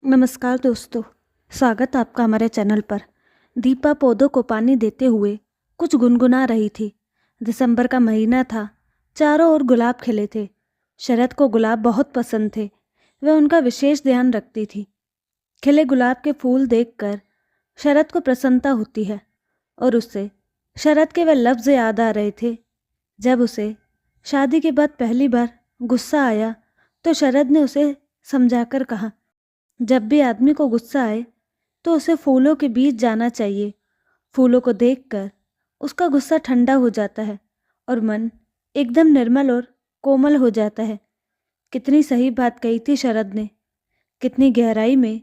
नमस्कार दोस्तों, स्वागत आपका हमारे चैनल पर। दीपा पौधों को पानी देते हुए कुछ गुनगुना रही थी। दिसंबर का महीना था, चारों ओर गुलाब खिले थे। शरद को गुलाब बहुत पसंद थे, वह उनका विशेष ध्यान रखती थी। खिले गुलाब के फूल देखकर शरद को प्रसन्नता होती है और उससे शरद के वह लफ्ज़ याद आ रहे थे। जब उसे शादी के बाद पहली बार गुस्सा आया तो शरद ने उसे समझाकर कहा, जब भी आदमी को गुस्सा आए तो उसे फूलों के बीच जाना चाहिए। फूलों को देखकर उसका गुस्सा ठंडा हो जाता है और मन एकदम निर्मल और कोमल हो जाता है। कितनी सही बात कही थी शरद ने, कितनी गहराई में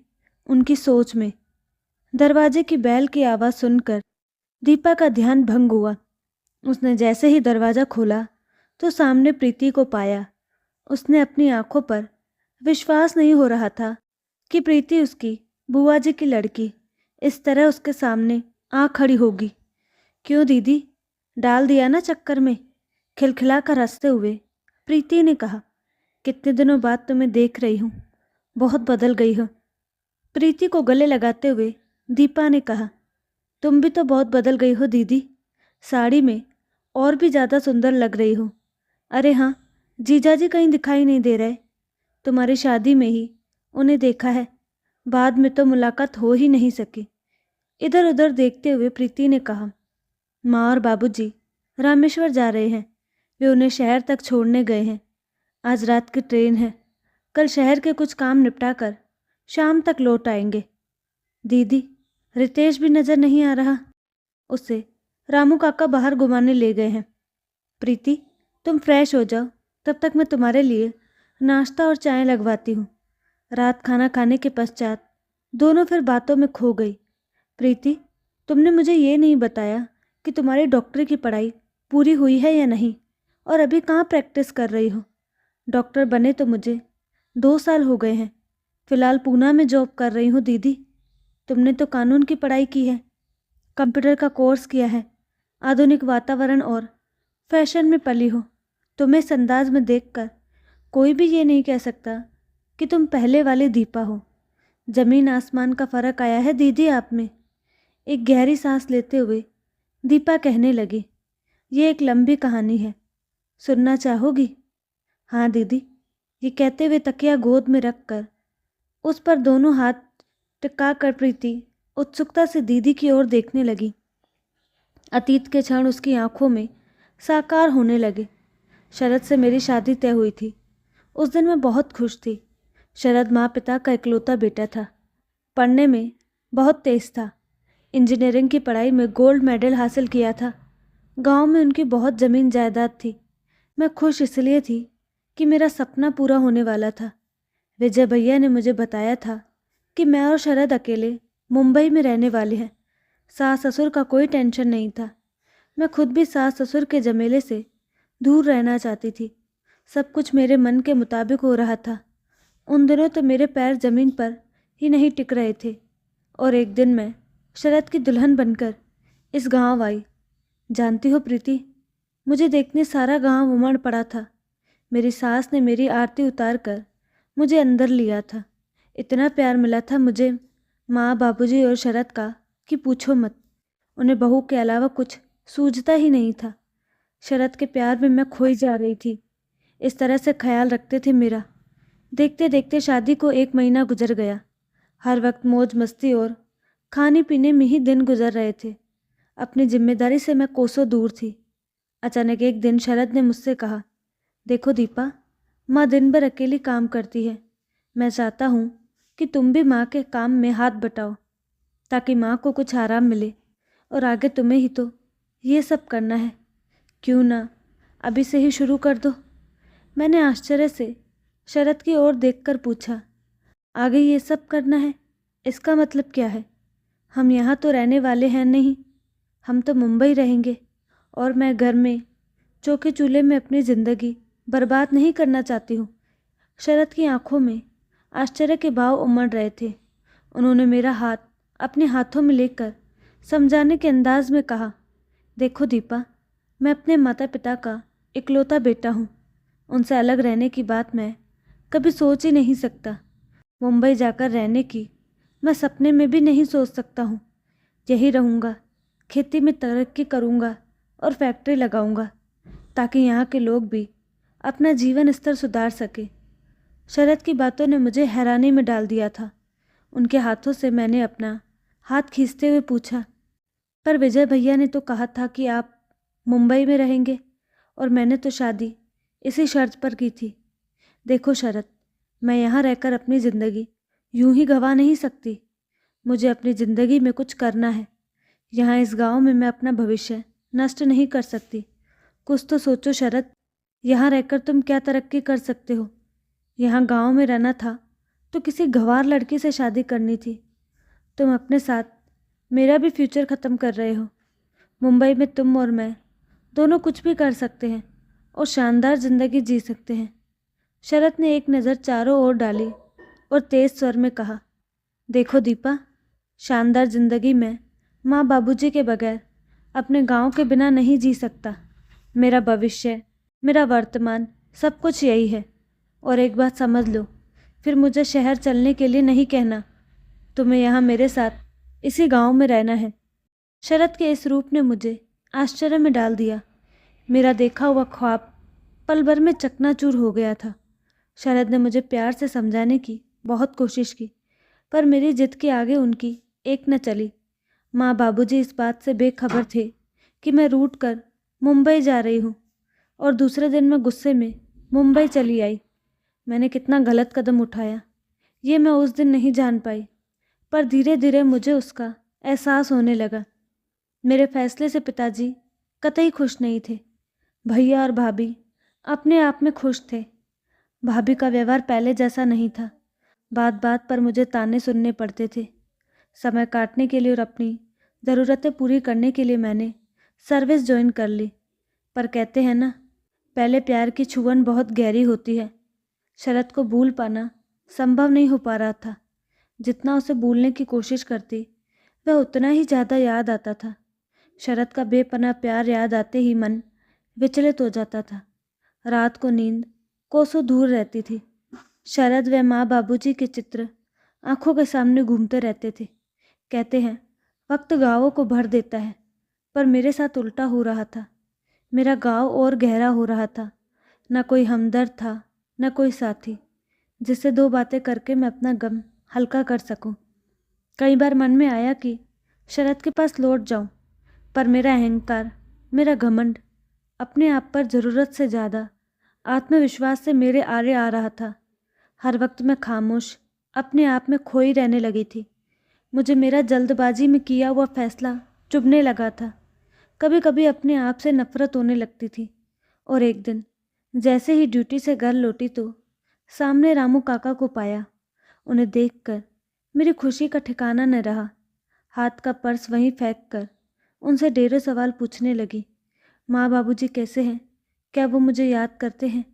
उनकी सोच में। दरवाजे की बैल की आवाज़ सुनकर दीपा का ध्यान भंग हुआ। उसने जैसे ही दरवाज़ा खोला तो सामने प्रीति को पाया। उसने अपनी आंखों पर विश्वास नहीं हो रहा था कि प्रीति उसकी बुआ जी की लड़की इस तरह उसके सामने आ खड़ी होगी। क्यों दीदी, डाल दिया ना चक्कर में? खिलखिला कर हंसते हुए प्रीति ने कहा, कितने दिनों बाद तुम्हें देख रही हूँ, बहुत बदल गई हो। प्रीति को गले लगाते हुए दीपा ने कहा, तुम भी तो बहुत बदल गई हो दीदी, साड़ी में और भी ज़्यादा सुंदर लग रही हो। अरे हाँ, जीजाजी कहीं दिखाई नहीं दे रहे। तुम्हारी शादी में ही उन्हें देखा है, बाद में तो मुलाकात हो ही नहीं सकी। इधर उधर देखते हुए प्रीति ने कहा, माँ और बाबूजी रामेश्वर जा रहे हैं, वे उन्हें शहर तक छोड़ने गए हैं। आज रात की ट्रेन है, कल शहर के कुछ काम निपटा कर शाम तक लौट आएंगे। दीदी, रितेश भी नज़र नहीं आ रहा, उसे रामू काका बाहर घुमाने ले गए हैं। प्रीति, तुम फ्रेश हो जाओ, तब तक मैं तुम्हारे लिए नाश्ता और चाय लगवाती हूँ। रात खाना खाने के पश्चात दोनों फिर बातों में खो गई। प्रीति, तुमने मुझे ये नहीं बताया कि तुम्हारी डॉक्टरी की पढ़ाई पूरी हुई है या नहीं, और अभी कहाँ प्रैक्टिस कर रही हो? डॉक्टर बने तो मुझे 2 साल हो गए हैं, फ़िलहाल पूना में जॉब कर रही हूँ। दीदी, तुमने तो कानून की पढ़ाई की है, कंप्यूटर का कोर्स किया है, आधुनिक वातावरण और फैशन में पली हो। तुम्हें इस अंदाज में देखकर कोई भी ये नहीं कह सकता कि तुम पहले वाली दीपा हो। ज़मीन आसमान का फ़र्क आया है दीदी आप में। एक गहरी सांस लेते हुए दीपा कहने लगी, ये एक लंबी कहानी है, सुनना चाहोगी? हाँ दीदी, ये कहते हुए तकिया गोद में रखकर उस पर दोनों हाथ टिका कर प्रीति उत्सुकता से दीदी की ओर देखने लगी। अतीत के क्षण उसकी आंखों में साकार होने लगे। शरद से मेरी शादी तय हुई थी। उस दिन मैं बहुत खुश थी। शरद माँ पिता का इकलौता बेटा था, पढ़ने में बहुत तेज था, इंजीनियरिंग की पढ़ाई में गोल्ड मेडल हासिल किया था। गांव में उनकी बहुत ज़मीन जायदाद थी। मैं खुश इसलिए थी कि मेरा सपना पूरा होने वाला था। विजय भैया ने मुझे बताया था कि मैं और शरद अकेले मुंबई में रहने वाले हैं। सास ससुर का कोई टेंशन नहीं था। मैं खुद भी सास ससुर के झमेले से दूर रहना चाहती थी। सब कुछ मेरे मन के मुताबिक हो रहा था। उन दिनों तो मेरे पैर ज़मीन पर ही नहीं टिक रहे थे और एक दिन मैं शरद की दुल्हन बनकर इस गांव आई। जानती हो प्रीति, मुझे देखने सारा गांव उमड़ पड़ा था। मेरी सास ने मेरी आरती उतार कर मुझे अंदर लिया था। इतना प्यार मिला था मुझे माँ, बाबूजी और शरद का कि पूछो मत। उन्हें बहू के अलावा कुछ सूझता ही नहीं था। शरद के प्यार में मैं खोई जा रही थी। इस तरह से ख्याल रखते थे मेरा। देखते देखते शादी को 1 महीना गुजर गया। हर वक्त मौज मस्ती और खाने पीने में ही दिन गुजर रहे थे। अपनी जिम्मेदारी से मैं कोसों दूर थी। अचानक एक दिन शरद ने मुझसे कहा, देखो दीपा, माँ दिन भर अकेली काम करती है। मैं चाहता हूँ कि तुम भी माँ के काम में हाथ बटाओ ताकि माँ को कुछ आराम मिले, और आगे तुम्हें ही तो ये सब करना है। क्यों ना अभी से ही शुरू कर दो? मैंने आश्चर्य से शरद की ओर देखकर पूछा, आगे ये सब करना है? इसका मतलब क्या है? हम यहाँ तो रहने वाले हैं नहीं, हम तो मुंबई रहेंगे, और मैं घर में चौके चूल्हे में अपनी ज़िंदगी बर्बाद नहीं करना चाहती हूँ। शरद की आंखों में आश्चर्य के भाव उमड़ रहे थे। उन्होंने मेरा हाथ अपने हाथों में लेकर समझाने के अंदाज में कहा, देखो दीपा, मैं अपने माता पिता का इकलौता बेटा हूँ। उनसे अलग रहने की बात मैं कभी सोच ही नहीं सकता। मुंबई जाकर रहने की मैं सपने में भी नहीं सोच सकता हूँ। यही रहूँगा, खेती में तरक्की करूँगा और फैक्ट्री लगाऊँगा ताकि यहाँ के लोग भी अपना जीवन स्तर सुधार सके। शरद की बातों ने मुझे हैरानी में डाल दिया था। उनके हाथों से मैंने अपना हाथ खींचते हुए पूछा, पर विजय भैया ने तो कहा था कि आप मुंबई में रहेंगे और मैंने तो शादी इसी शर्त पर की थी। देखो शरद, मैं यहाँ रहकर अपनी ज़िंदगी यूं ही गंवा नहीं सकती। मुझे अपनी ज़िंदगी में कुछ करना है। यहाँ इस गांव में मैं अपना भविष्य नष्ट नहीं कर सकती। कुछ तो सोचो शरद, यहाँ रहकर तुम क्या तरक्की कर सकते हो? यहाँ गांव में रहना था तो किसी गंवार लड़की से शादी करनी थी। तुम अपने साथ मेरा भी फ्यूचर ख़त्म कर रहे हो। मुंबई में तुम और मैं दोनों कुछ भी कर सकते हैं और शानदार ज़िंदगी जी सकते हैं। शरद ने एक नज़र चारों ओर डाली और तेज स्वर में कहा, देखो दीपा, शानदार ज़िंदगी में माँ बाबूजी के बगैर अपने गांव के बिना नहीं जी सकता। मेरा भविष्य, मेरा वर्तमान, सब कुछ यही है। और एक बात समझ लो, फिर मुझे शहर चलने के लिए नहीं कहना। तुम्हें यहाँ मेरे साथ इसी गांव में रहना है। शरद के इस रूप ने मुझे आश्चर्य में डाल दिया। मेरा देखा हुआ ख्वाब पल भर में चकनाचूर हो गया था। शरद ने मुझे प्यार से समझाने की बहुत कोशिश की, पर मेरी जिद के आगे उनकी एक न चली। माँ बाबूजी इस बात से बेखबर थे कि मैं रूठ कर मुंबई जा रही हूँ, और दूसरे दिन मैं गुस्से में मुंबई चली आई। मैंने कितना गलत कदम उठाया ये मैं उस दिन नहीं जान पाई, पर धीरे धीरे मुझे उसका एहसास होने लगा। मेरे फैसले से पिताजी कतई खुश नहीं थे। भैया और भाभी अपने आप में खुश थे। भाभी का व्यवहार पहले जैसा नहीं था। बात बात पर मुझे ताने सुनने पड़ते थे। समय काटने के लिए और अपनी ज़रूरतें पूरी करने के लिए मैंने सर्विस ज्वाइन कर ली। पर कहते हैं ना, पहले प्यार की छुअन बहुत गहरी होती है। शरद को भूल पाना संभव नहीं हो पा रहा था। जितना उसे भूलने की कोशिश करती, वह उतना ही ज़्यादा याद आता था। शरद का बेपनाह प्यार याद आते ही मन विचलित हो जाता था। रात को नींद कोसों दूर रहती थी। शरद व माँ बाबूजी के चित्र आंखों के सामने घूमते रहते थे। कहते हैं वक्त गाँवों को भर देता है, पर मेरे साथ उल्टा हो रहा था। मेरा गाँव और गहरा हो रहा था। न कोई हमदर्द था, न कोई साथी जिससे दो बातें करके मैं अपना गम हल्का कर सकूं। कई बार मन में आया कि शरद के पास लौट जाऊं, पर मेरा अहंकार, मेरा घमंड अपने आप पर ज़रूरत से ज़्यादा आत्मविश्वास से मेरे आड़े आ रहा था। हर वक्त मैं खामोश अपने आप में खोई रहने लगी थी। मुझे मेरा जल्दबाजी में किया हुआ फैसला चुभने लगा था। कभी कभी अपने आप से नफरत होने लगती थी। और एक दिन जैसे ही ड्यूटी से घर लौटी तो सामने रामू काका को पाया। उन्हें देखकर मेरी खुशी का ठिकाना न रहा। हाथ का पर्स वहीं फेंक कर उनसे ढेरों सवाल पूछने लगी। माँ बाबूजी कैसे हैं? क्या वो मुझे याद करते हैं?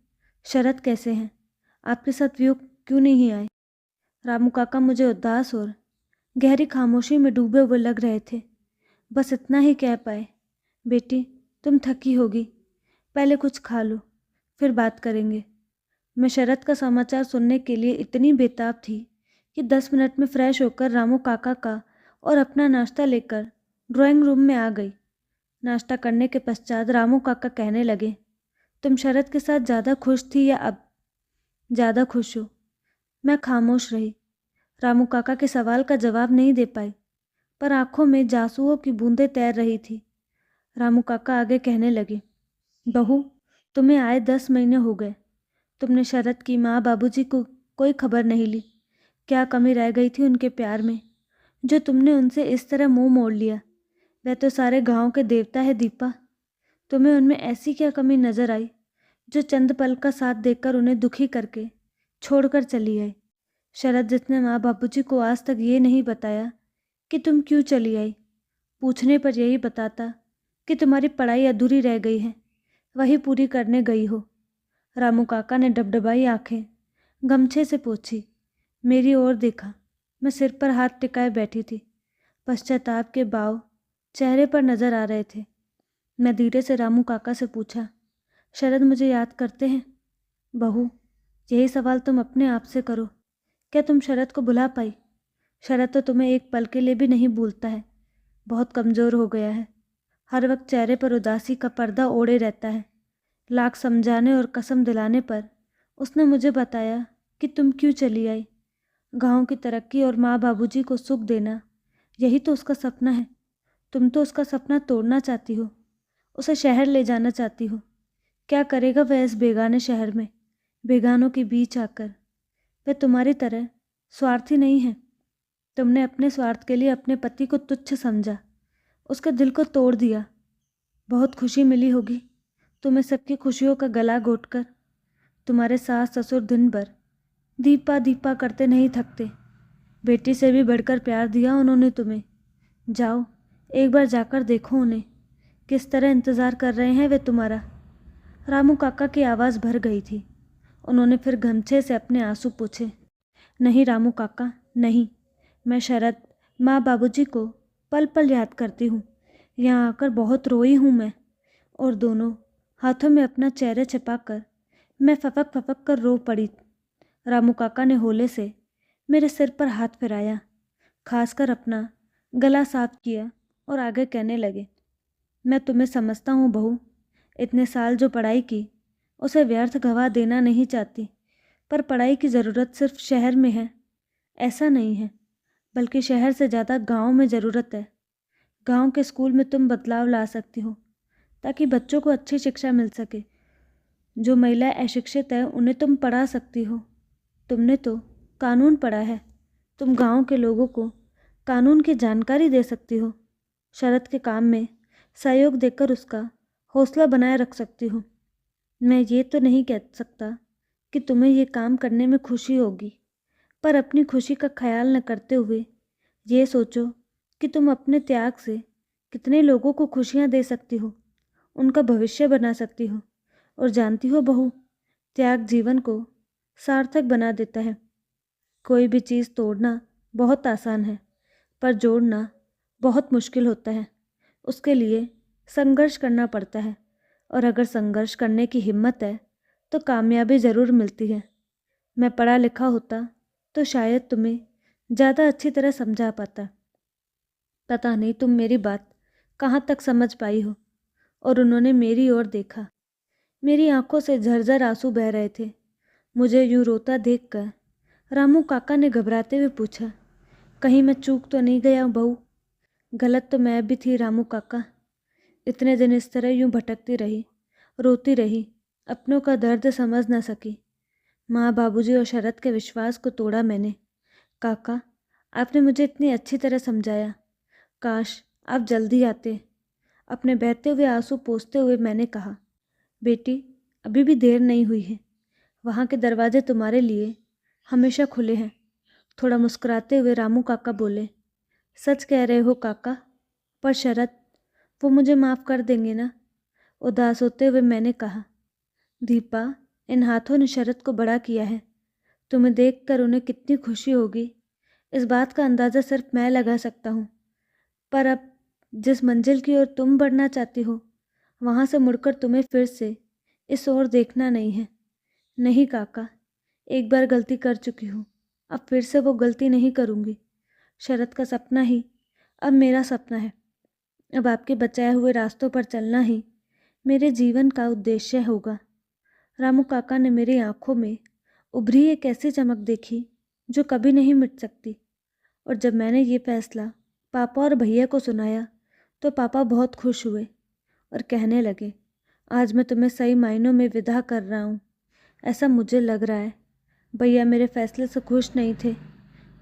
शरद कैसे हैं? आपके साथ वो क्यों नहीं आए? रामू काका मुझे उदास और गहरी खामोशी में डूबे हुए लग रहे थे। बस इतना ही कह पाए, बेटी तुम थकी होगी, पहले कुछ खा लो, फिर बात करेंगे। मैं शरद का समाचार सुनने के लिए इतनी बेताब थी कि 10 मिनट में फ्रेश होकर रामू काका का और अपना नाश्ता लेकर ड्राइंग रूम में आ गई। नाश्ता करने के पश्चात रामू काका कहने लगे, तुम शरद के साथ ज़्यादा खुश थी या अब ज़्यादा खुश हो? मैं खामोश रही। रामू काका के सवाल का जवाब नहीं दे पाई, पर आंखों में जांसुओं की बूंदें तैर रही थी। रामू काका आगे कहने लगे, बहू तुम्हें आए 10 महीने हो गए। तुमने शरद की माँ बाबूजी को कोई खबर नहीं ली। क्या कमी रह गई थी उनके प्यार में जो तुमने उनसे इस तरह मुंह मोड़ लिया? वह तो सारे गांव के देवता है दीपा। तुम्हें उनमें ऐसी क्या कमी नजर आई जो चंद पल का साथ देकर उन्हें दुखी करके छोड़कर चली आई? शरद जिसने माँ बाबूजी को आज तक ये नहीं बताया कि तुम क्यों चली आई, पूछने पर यही बताता कि तुम्हारी पढ़ाई अधूरी रह गई है, वही पूरी करने गई हो। रामू काका ने डबडबाई आंखें गमछे से पोंछी, मेरी ओर देखा। मैं सिर पर हाथ टिकाए बैठी थी। पश्चाताप के भाव चेहरे पर नजर आ रहे थे। मैं धीरे से रामू काका से पूछा, शरद मुझे याद करते हैं? बहू यही सवाल तुम अपने आप से करो। क्या तुम शरद को बुला पाई? शरद तो तुम्हें एक पल के लिए भी नहीं भूलता है। बहुत कमज़ोर हो गया है। हर वक्त चेहरे पर उदासी का पर्दा ओढ़े रहता है। लाख समझाने और कसम दिलाने पर उसने मुझे बताया कि तुम क्यों चली आई। गांव की तरक्की और माँ बाबूजी को सुख देना, यही तो उसका सपना है। तुम तो उसका सपना तोड़ना चाहती हो, उसे शहर ले जाना चाहती हो। क्या करेगा वह इस बेगाने शहर में, बेगानों के बीच आकर? वह तुम्हारी तरह स्वार्थी नहीं है। तुमने अपने स्वार्थ के लिए अपने पति को तुच्छ समझा, उसके दिल को तोड़ दिया। बहुत खुशी मिली होगी तुम्हें सबकी खुशियों का गला घोटकर। तुम्हारे सास ससुर दिन भर दीपा दीपा करते नहीं थकते। बेटी से भी बढ़कर प्यार दिया उन्होंने तुम्हें। जाओ, एक बार जाकर देखो उन्हें, किस तरह इंतज़ार कर रहे हैं वे तुम्हारा। रामू काका की आवाज़ भर गई थी। उन्होंने फिर गमछे से अपने आंसू पोंछे। नहीं रामू काका, नहीं। मैं शरद, माँ बाबूजी को पल पल याद करती हूँ। यहाँ आकर बहुत रोई हूँ मैं। और दोनों हाथों में अपना चेहरा छिपाकर मैं फपक फपक कर रो पड़ी। रामू काका ने होले से मेरे सिर पर हाथ फिराया, खासकर अपना गला साफ किया और आगे कहने लगे, मैं तुम्हें समझता हूँ बहू। इतने साल जो पढ़ाई की, उसे व्यर्थ गवा देना नहीं चाहती। पर पढ़ाई की ज़रूरत सिर्फ शहर में है, ऐसा नहीं है। बल्कि शहर से ज़्यादा गांव में ज़रूरत है। गांव के स्कूल में तुम बदलाव ला सकती हो, ताकि बच्चों को अच्छी शिक्षा मिल सके। जो महिलाएं अशिक्षित हैं उन्हें तुम पढ़ा सकती हो। तुमने तो कानून पढ़ा है, तुम गांव के लोगों को कानून की जानकारी दे सकती हो। शरद के काम में सहयोग देकर उसका हौसला बनाए रख सकती हो। मैं ये तो नहीं कह सकता कि तुम्हें ये काम करने में खुशी होगी, पर अपनी खुशी का ख्याल न करते हुए ये सोचो कि तुम अपने त्याग से कितने लोगों को खुशियाँ दे सकती हो, उनका भविष्य बना सकती हो। और जानती हो बहू, त्याग जीवन को सार्थक बना देता है। कोई भी चीज़ तोड़ना बहुत आसान है, पर जोड़ना बहुत मुश्किल होता है। उसके लिए संघर्ष करना पड़ता है, और अगर संघर्ष करने की हिम्मत है तो कामयाबी ज़रूर मिलती है। मैं पढ़ा लिखा होता तो शायद तुम्हें ज़्यादा अच्छी तरह समझा पाता। पता नहीं तुम मेरी बात कहाँ तक समझ पाई हो। और उन्होंने मेरी ओर देखा। मेरी आंखों से झरझर आंसू बह रहे थे। मुझे यूं रोता देखकर रामू काका ने घबराते हुए पूछा, कहीं मैं चूक तो नहीं गया बहू? गलत तो मैं भी थी रामू काका। इतने दिन इस तरह यूं भटकती रही, रोती रही, अपनों का दर्द समझ न सकी। माँ बाबूजी और शरद के विश्वास को तोड़ा मैंने। काका, आपने मुझे इतनी अच्छी तरह समझाया। काश आप जल्दी आते। अपने बहते हुए आंसू पोंछते हुए मैंने कहा, बेटी अभी भी देर नहीं हुई है। वहाँ के दरवाजे तुम्हारे लिए हमेशा खुले हैं। थोड़ा मुस्कुराते हुए रामू काका बोले, सच कह रहे हो काका? पर शरद, वो मुझे माफ़ कर देंगे ना? उदास होते हुए मैंने कहा, दीपा, इन हाथों ने शरद को बड़ा किया है। तुम्हें देखकर उन्हें कितनी खुशी होगी, इस बात का अंदाज़ा सिर्फ मैं लगा सकता हूँ। पर अब जिस मंजिल की ओर तुम बढ़ना चाहती हो, वहाँ से मुड़कर तुम्हें फिर से इस ओर देखना नहीं है। नहीं काका, एक बार गलती कर चुकी हूँ, अब फिर से वो गलती नहीं करूँगी। शरद का सपना ही अब मेरा सपना है। अब आपके बचाए हुए रास्तों पर चलना ही मेरे जीवन का उद्देश्य होगा। रामू काका ने मेरी आंखों में उभरी एक ऐसी चमक देखी जो कभी नहीं मिट सकती। और जब मैंने ये फैसला पापा और भैया को सुनाया तो पापा बहुत खुश हुए और कहने लगे, आज मैं तुम्हें सही मायनों में विदा कर रहा हूँ, ऐसा मुझे लग रहा है। भैया मेरे फैसले से खुश नहीं थे,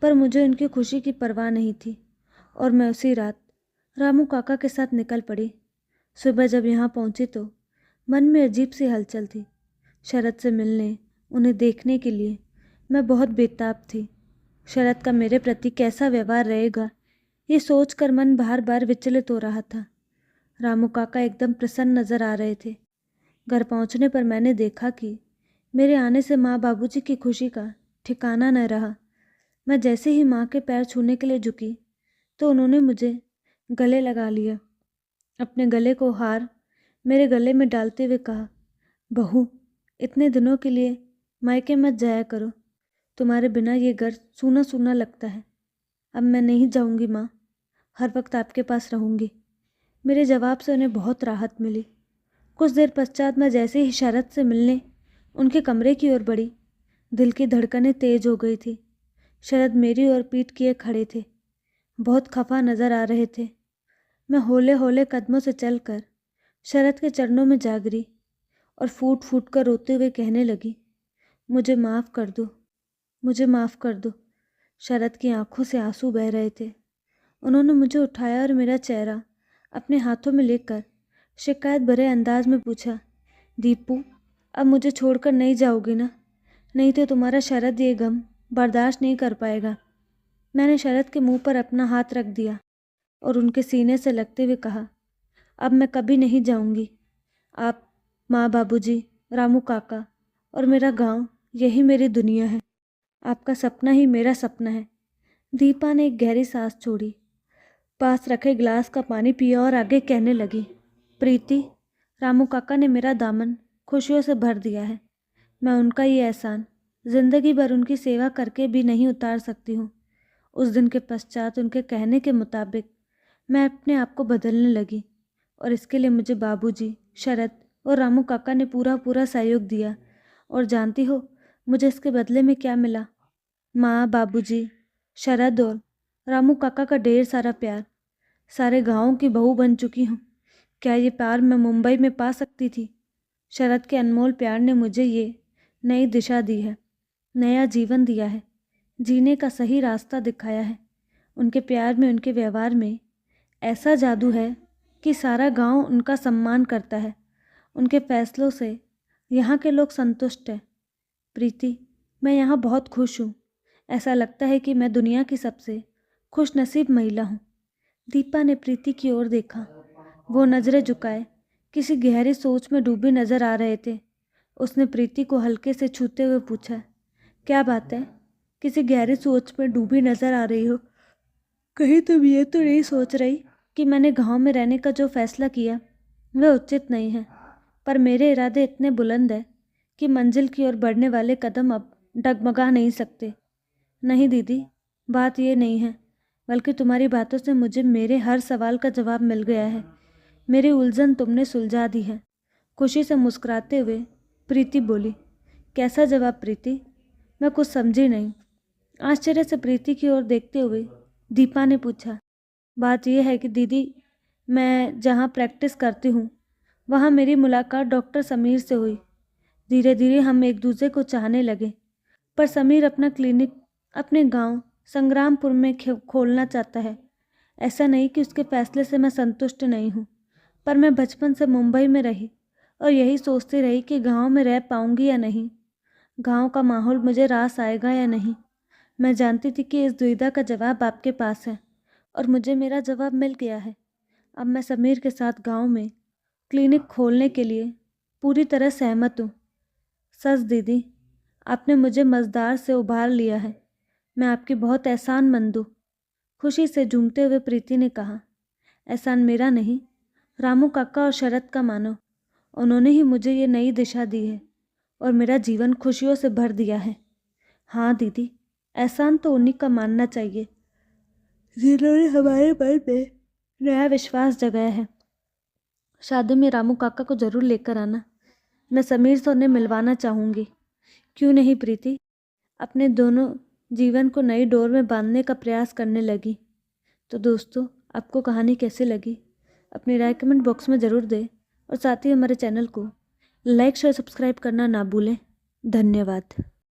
पर मुझे उनकी खुशी की परवाह नहीं थी और मैं उसी रात रामू काका के साथ निकल पड़ी। सुबह जब यहाँ पहुँची तो मन में अजीब सी हलचल थी। शरद से मिलने, उन्हें देखने के लिए मैं बहुत बेताब थी। शरद का मेरे प्रति कैसा व्यवहार रहेगा, ये सोचकर मन बार बार विचलित हो रहा था। रामू काका एकदम प्रसन्न नजर आ रहे थे। घर पहुंचने पर मैंने देखा कि मेरे आने से माँ बाबूजी की खुशी का ठिकाना न रहा। मैं जैसे ही माँ के पैर छूने के लिए झुकी तो उन्होंने मुझे गले लगा लिया। अपने गले को हार मेरे गले में डालते हुए कहा, बहू, इतने दिनों के लिए मायके मत जाया करो। तुम्हारे बिना ये घर सूना सूना लगता है। अब मैं नहीं जाऊंगी माँ, हर वक्त आपके पास रहूंगी। मेरे जवाब से उन्हें बहुत राहत मिली। कुछ देर पश्चात मैं जैसे ही शरद से मिलने उनके कमरे की ओर बढ़ी, दिल की धड़कनें तेज हो गई थी। शरद मेरी ओर पीठ किए खड़े थे, बहुत खफा नजर आ रहे थे। मैं हौले हौले कदमों से चलकर शरद के चरणों में जा गिरी और फूट फूट कर रोते हुए कहने लगी, मुझे माफ़ कर दो, मुझे माफ़ कर दो। शरद की आंखों से आंसू बह रहे थे। उन्होंने मुझे उठाया और मेरा चेहरा अपने हाथों में लेकर शिकायत भरे अंदाज में पूछा, दीपू, अब मुझे छोड़कर नहीं जाओगी ना? नहीं तो तुम्हारा शरद ये गम बर्दाश्त नहीं कर पाएगा। मैंने शरद के मुंह पर अपना हाथ रख दिया और उनके सीने से लगते हुए कहा, अब मैं कभी नहीं जाऊंगी। आप, माँ, बाबूजी, रामू काका और मेरा गांव, यही मेरी दुनिया है। आपका सपना ही मेरा सपना है। दीपा ने एक गहरी सांस छोड़ी, पास रखे गिलास का पानी पिया और आगे कहने लगी, प्रीति, रामू काका ने मेरा दामन खुशियों से भर दिया है। मैं उनका ये एहसान जिंदगी भर उनकी सेवा करके भी नहीं उतार सकती हूँ। उस दिन के पश्चात उनके कहने के मुताबिक मैं अपने आप को बदलने लगी और इसके लिए मुझे बाबूजी, शरद और रामू काका ने पूरा पूरा सहयोग दिया। और जानती हो मुझे इसके बदले में क्या मिला? माँ, बाबूजी, शरद और रामू काका का ढेर सारा प्यार। सारे गाँव की बहू बन चुकी हूँ। क्या ये प्यार मैं मुंबई में पा सकती थी? शरद के अनमोल प्यार ने मुझे ये नई दिशा दी है, नया जीवन दिया है, जीने का सही रास्ता दिखाया है। उनके प्यार में, उनके व्यवहार में ऐसा जादू है कि सारा गांव उनका सम्मान करता है। उनके फैसलों से यहाँ के लोग संतुष्ट हैं। प्रीति, मैं यहाँ बहुत खुश हूँ। ऐसा लगता है कि मैं दुनिया की सबसे खुशनसीब महिला हूँ। दीपा ने प्रीति की ओर देखा। वो नज़रें झुकाए किसी गहरी सोच में डूबी नजर आ रहे थे। उसने प्रीति को हल्के से छूते हुए पूछा, क्या बात है? किसी गहरी सोच में डूबी नजर आ रही हो? कहीं तुम ये तो नहीं सोच रही कि मैंने गांव में रहने का जो फैसला किया वह उचित नहीं है? पर मेरे इरादे इतने बुलंद है कि मंजिल की ओर बढ़ने वाले कदम अब डगमगा नहीं सकते। नहीं दीदी, बात ये नहीं है, बल्कि तुम्हारी बातों से मुझे मेरे हर सवाल का जवाब मिल गया है। मेरी उलझन तुमने सुलझा दी है। खुशी से मुस्कुराते हुए प्रीति बोली। कैसा जवाब प्रीति? मैं कुछ समझी नहीं। आश्चर्य से प्रीति की ओर देखते हुए दीपा ने पूछा, बात यह है कि दीदी, मैं जहाँ प्रैक्टिस करती हूँ वहाँ मेरी मुलाकात डॉक्टर समीर से हुई। धीरे धीरे हम एक दूसरे को चाहने लगे। पर समीर अपना क्लिनिक अपने गांव संग्रामपुर में खोलना चाहता है। ऐसा नहीं कि उसके फैसले से मैं संतुष्ट नहीं हूँ, पर मैं बचपन से मुंबई में रही और यही सोचती रही कि गांव में रह पाऊंगी या नहीं, गांव का माहौल मुझे रास आएगा या नहीं। मैं जानती थी कि इस दुविधा का जवाब आपके पास है और मुझे मेरा जवाब मिल गया है। अब मैं समीर के साथ गांव में क्लिनिक खोलने के लिए पूरी तरह सहमत हूँ। सच दीदी, आपने मुझे मझधार से उबार लिया है। मैं आपकी बहुत एहसानमंद हूँ। खुशी से झूमते हुए प्रीति ने कहा, एहसान मेरा नहीं, रामू काका और शरद का मानो। उन्होंने ही मुझे ये नई दिशा दी है और मेरा जीवन खुशियों से भर दिया है। हाँ दीदी, एहसान तो उन्हीं का मानना चाहिए जिन्होंने हमारे मन में नया विश्वास जगाया है। शादी में रामू काका को जरूर लेकर आना। मैं समीर से उन्हें मिलवाना चाहूँगी। क्यों नहीं प्रीति? अपने दोनों जीवन को नई डोर में बांधने का प्रयास करने लगी। तो दोस्तों, आपको कहानी कैसी लगी अपनी राय कमेंट बॉक्स में ज़रूर दें और साथ ही हमारे चैनल को लाइक शेयर सब्सक्राइब करना ना भूलें। धन्यवाद।